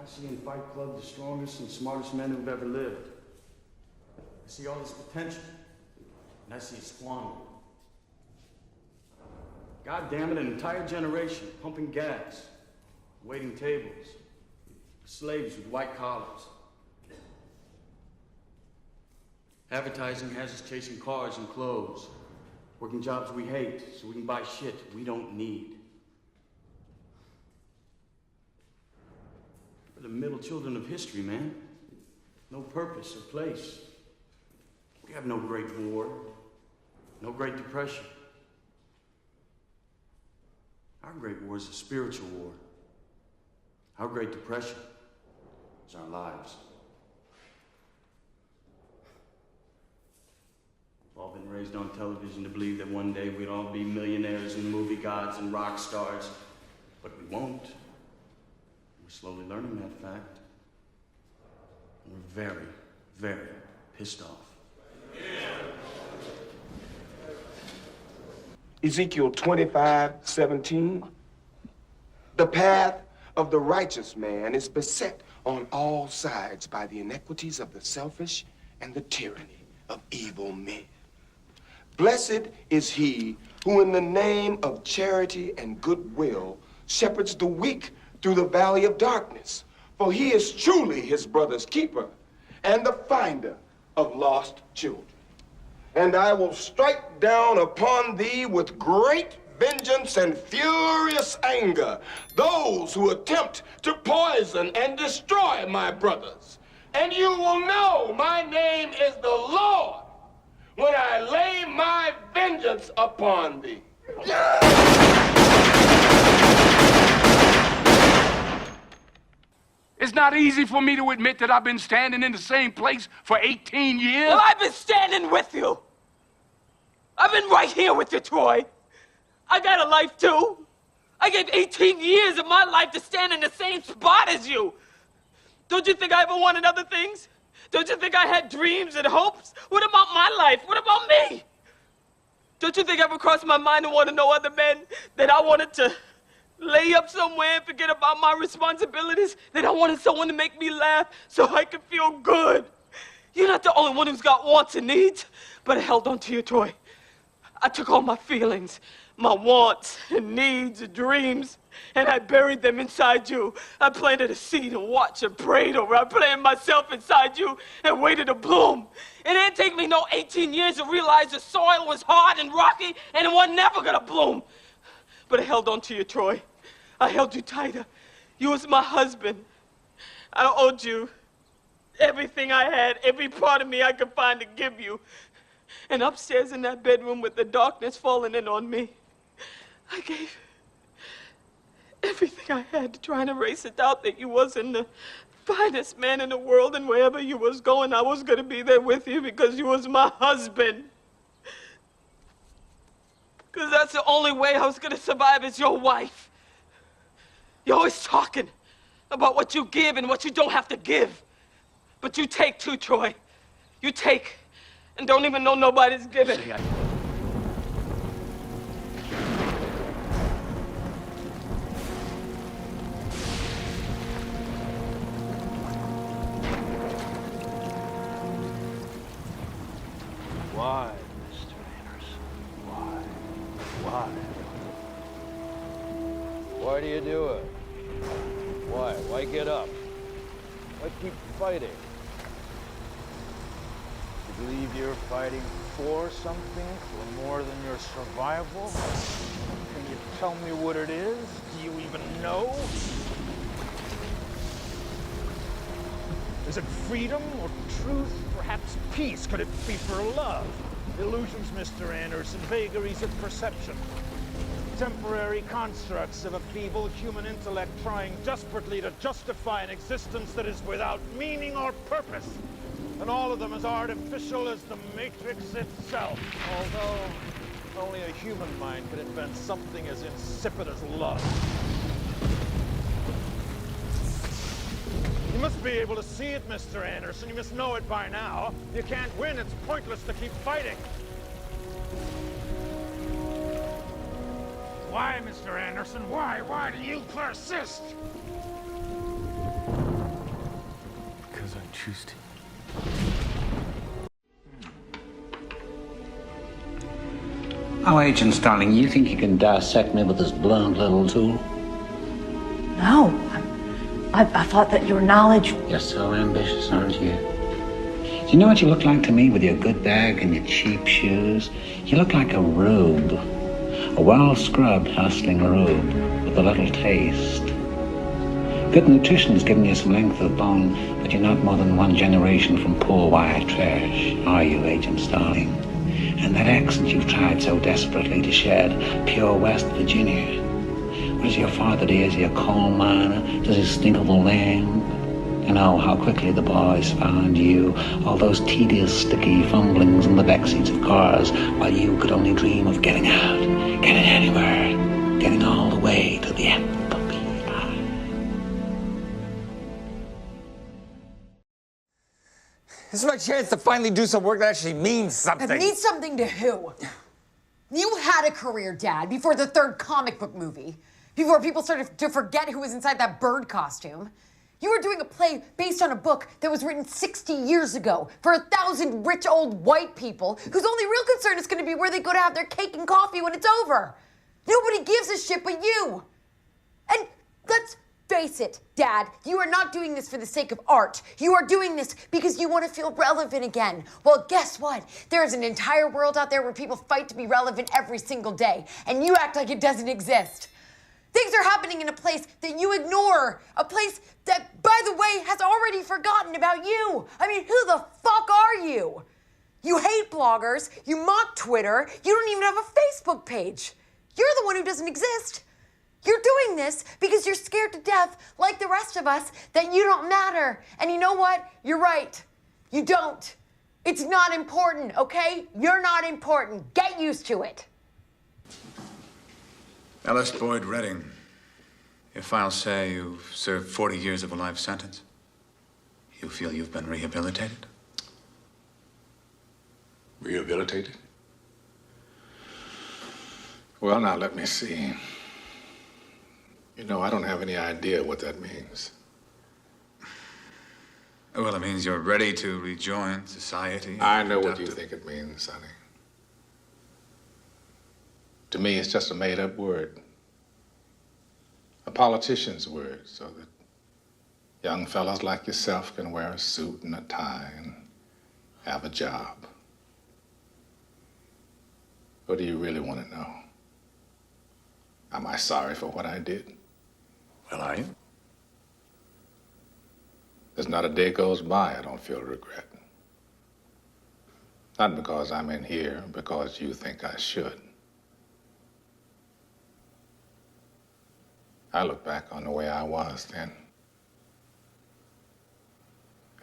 see in Fight Club the strongest and smartest men who've ever lived. I see all this potential, and I see it squandered. God damn it, an entire generation pumping gas, waiting tables, slaves with white collars. Advertising has us chasing cars and clothes, working jobs we hate so we can buy shit we don't need. We're the middle children of history, man. No purpose or place. We have no Great War, no Great Depression. Our Great War is a spiritual war. Our Great Depression is our lives. We've all been raised on television to believe that one day we'd all be millionaires and movie gods and rock stars, but we won't. We're slowly learning that fact. And we're very, very pissed off. Ezekiel 25:17. The path of the righteous man is beset on all sides by the iniquities of the selfish and the tyranny of evil men. Blessed is he who in the name of charity and goodwill shepherds the weak through the valley of darkness, for he is truly his brother's keeper and the finder of lost children. And I will strike down upon thee with great vengeance and furious anger those who attempt to poison and destroy my brothers. And you will know my name is the Lord when I lay my vengeance upon thee. It's not easy for me to admit that I've been standing in the same place for 18 years. Well, I've been standing with you. I've been right here with you, Troy. I got a life, too. I gave 18 years of my life to stand in the same spot as you. Don't you think I ever wanted other things? Don't you think I had dreams and hopes? What about my life? What about me? Don't you think it ever crossed my mind to want to know other men, that I wanted to lay up somewhere and forget about my responsibilities, that I wanted someone to make me laugh so I could feel good? You're not the only one who's got wants and needs, but I held on to you, Troy. I took all my feelings, my wants and needs and dreams, and I buried them inside you. I planted a seed and watched and prayed over. I planted myself inside you and waited to bloom. It didn't take me no 18 years to realize the soil was hard and rocky and it was never gonna bloom. But I held on to you, Troy. I held you tighter. You was my husband. I owed you everything I had, every part of me I could find to give you. And upstairs in that bedroom with the darkness falling in on me, I gave everything I had to try and erase the doubt that you wasn't the finest man in the world, and wherever you was going, I was going to be there with you because you was my husband. Because that's the only way I was going to survive as your wife. You're always talking about what you give and what you don't have to give. But you take too, Troy. You take and don't even know nobody's giving. Why, Mr. Anderson? Why? Why? Why do you do it? Why? Why get up? Why keep fighting? You believe you're fighting for something, for more than your survival? Can you tell me what it is? Do you even know? Is it freedom or truth? Perhaps peace? Could it be for love? Illusions, Mr. Anderson, vagaries of perception. Temporary constructs of a feeble human intellect trying desperately to justify an existence that is without meaning or purpose. And all of them as artificial as the Matrix itself. Although only a human mind could invent something as insipid as love. You must be able to see it, Mr. Anderson. You must know it by now. You can't win. It's pointless to keep fighting. Why, Mr. Anderson? Why? Why do you persist? because I choose to. Oh, Agent darling, you think you can dissect me with this blunt little tool? No. I thought that your knowledge... You're so ambitious, aren't you? Do you know what you look like to me with your good bag and your cheap shoes? You look like a rube. A well-scrubbed, hustling rube with a little taste. Good nutrition's given you some length of bone, but you're not more than one generation from poor white trash, are you, Agent Starling? And that accent you've tried so desperately to shed, pure West Virginia. What does your father do? Is he a coal miner? Does he stink of the land? You know how quickly the boys found you, all those tedious, sticky fumblings in the backseats of cars, while you could only dream of getting out, getting anywhere, getting all the way to the end. This is my chance to finally do some work that actually means something. It means something to who? You had a career, Dad, before the third comic book movie. Before people started to forget who was inside that bird costume. You were doing a play based on a book that was written 60 years ago for 1,000 rich old white people whose only real concern is going to be where they go to have their cake and coffee when it's over. Nobody gives a shit but you. And let's face it, Dad, you are not doing this for the sake of art. You are doing this because you want to feel relevant again. Well, guess what? There is an entire world out there where people fight to be relevant every single day, and you act like it doesn't exist. Things are happening in a place that you ignore. A place that, by the way, has already forgotten about you. I mean, who the fuck are you? You hate bloggers. You mock Twitter. You don't even have a Facebook page. You're the one who doesn't exist. You're doing this because you're scared to death, like the rest of us, that you don't matter. And you know what? You're right. You don't. It's not important, okay? You're not important. Get used to it. Ellis Boyd Redding, your files say you've served 40 years of a life sentence. You feel you've been rehabilitated? Rehabilitated? Well, now, let me see. You know, I don't have any idea what that means. Well, it means you're ready to rejoin society. I know what you think it means, Sonny. To me, it's just a made-up word. A politician's word, so that young fellas like yourself can wear a suit and a tie and have a job. What do you really want to know? Am I sorry for what I did? Well, are you? There's not a day goes by I don't feel regret. Not because I'm in here, because you think I should. I look back on the way I was then.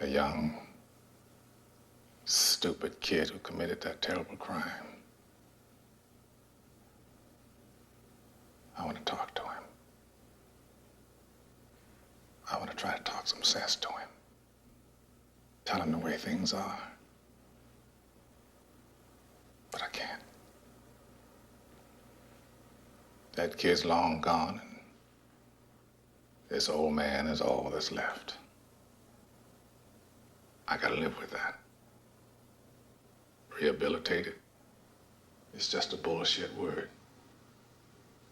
A young, stupid kid who committed that terrible crime. I want to talk to him. I want to try to talk some sense to him. Tell him the way things are. But I can't. That kid's long gone, and this old man is all that's left. I gotta live with that. Rehabilitated. It's just a bullshit word.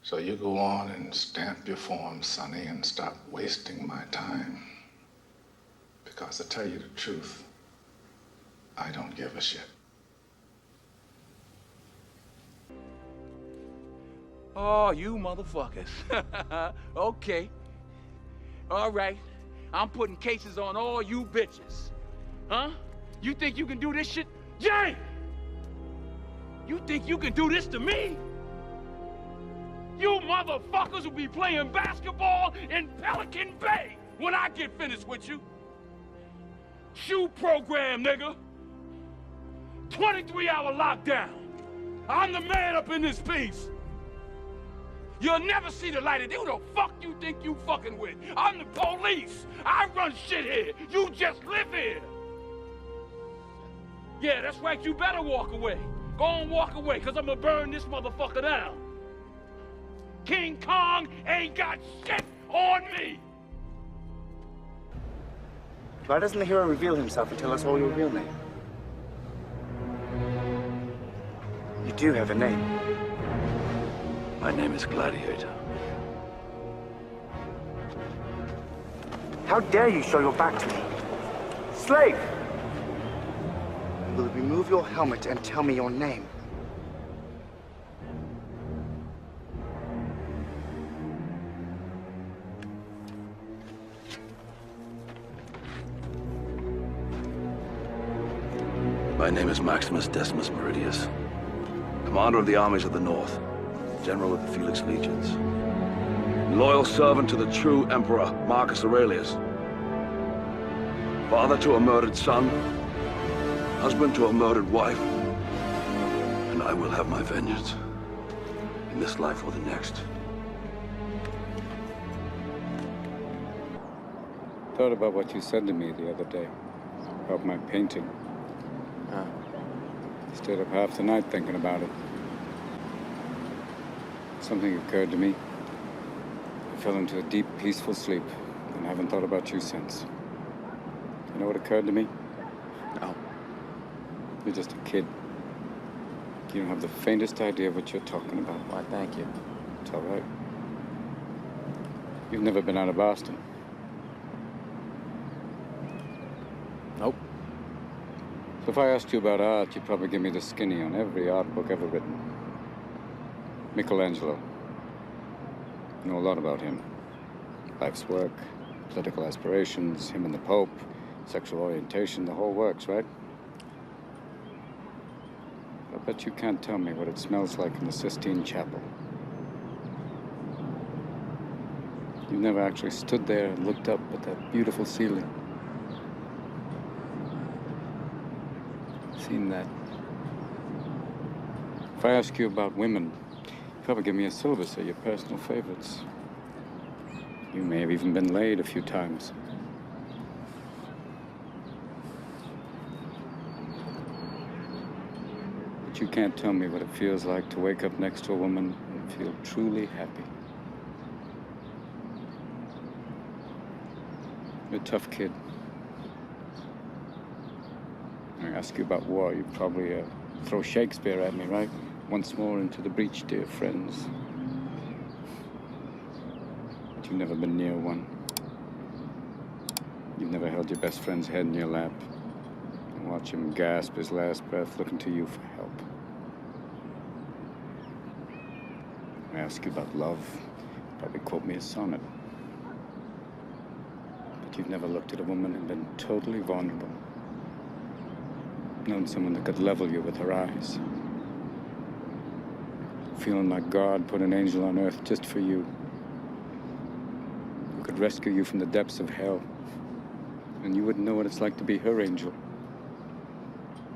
So you go on and stamp your form, Sonny, and stop wasting my time. Because to tell you the truth, I don't give a shit. Oh, you motherfuckers. Okay. All right. I'm putting cases on all you bitches. Huh? You think you can do this shit? Jay! You think you can do this to me? You motherfuckers will be playing basketball in Pelican Bay when I get finished with you. Shoe program, nigga. 23-hour lockdown. I'm the man up in this piece. You'll never see the light of day. Who the fuck you think you fucking with? I'm the police. I run shit here. You just live here. Yeah, that's right. You better walk away. Go on, walk away, because I'm going to burn this motherfucker down. King Kong ain't got shit on me. Why doesn't the hero reveal himself and tell us all your real name? You do have a name. My name is Gladiator. How dare you show your back to me? Slave! You will remove your helmet and tell me your name. My name is Maximus Decimus Meridius, commander of the armies of the North, general of the Felix Legions, loyal servant to the true Emperor Marcus Aurelius, father to a murdered son, husband to a murdered wife, and I will have my vengeance in this life or the next. Thought about what you said to me the other day about my painting. Stayed up half the night thinking about it. Something occurred to me. I fell into a deep, peaceful sleep, and haven't thought about you since. You know what occurred to me? No. You're just a kid. You don't have the faintest idea what you're talking about. Why, thank you. It's all right. You've never been out of Boston. Nope. So if I asked you about art, you'd probably give me the skinny on every art book ever written. Michelangelo. I know a lot about him. Life's work, political aspirations, him and the Pope, sexual orientation, the whole works, right? I bet you can't tell me what it smells like in the Sistine Chapel. You've never actually stood there and looked up at that beautiful ceiling. Seen that. If I ask you about women, you'd probably give me a syllabus of your personal favorites. You may have even been laid a few times. But you can't tell me what it feels like to wake up next to a woman and feel truly happy. You're a tough kid. I ask you about war, you'd probably throw Shakespeare at me, right? Once more into the breach, dear friends. But you've never been near one. You've never held your best friend's head in your lap and watch him gasp his last breath looking to you for help. I ask you about love, you'd probably quote me a sonnet. But you've never looked at a woman and been totally vulnerable. Known someone that could level you with her eyes. Feeling like God put an angel on earth just for you. Who could rescue you from the depths of hell. And you wouldn't know what it's like to be her angel.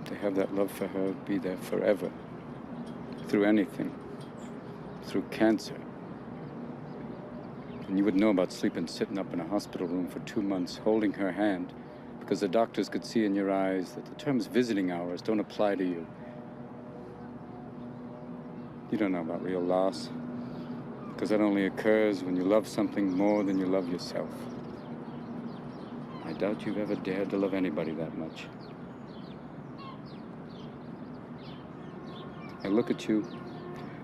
To have that love for her be there forever. Through anything. Through cancer. And you would know about sitting up in a hospital room for 2 months, holding her hand, because the doctors could see in your eyes that the terms visiting hours don't apply to you. You don't know about real loss, because that only occurs when you love something more than you love yourself. I doubt you've ever dared to love anybody that much. I look at you,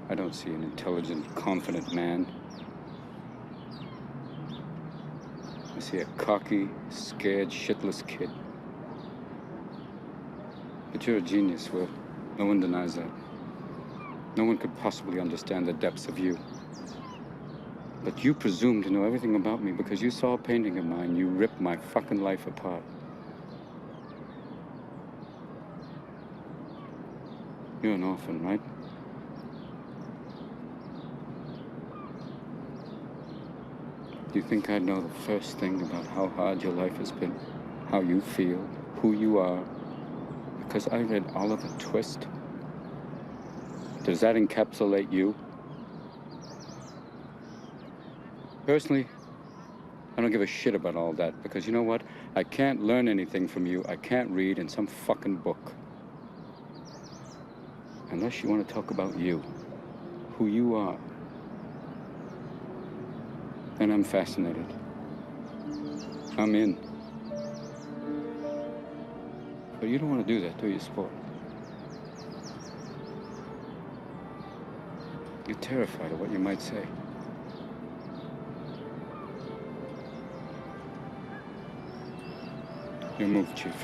I don't see an intelligent, confident man. I see a cocky, scared, shitless kid. But you're a genius, Will. No one denies that. No one could possibly understand the depths of you. But you presume to know everything about me because you saw a painting of mine. You ripped my fucking life apart. You're an orphan, right? Do you think I'd know the first thing about how hard your life has been? How you feel, who you are? Because I read Oliver Twist? Does that encapsulate you? Personally, I don't give a shit about all that, because you know what? I can't learn anything from you. I can't read in some fucking book. Unless you want to talk about you, who you are. Then I'm fascinated. I'm in. But you don't want to do that, do you, Sport? You're terrified of what you might say. You move, Chief.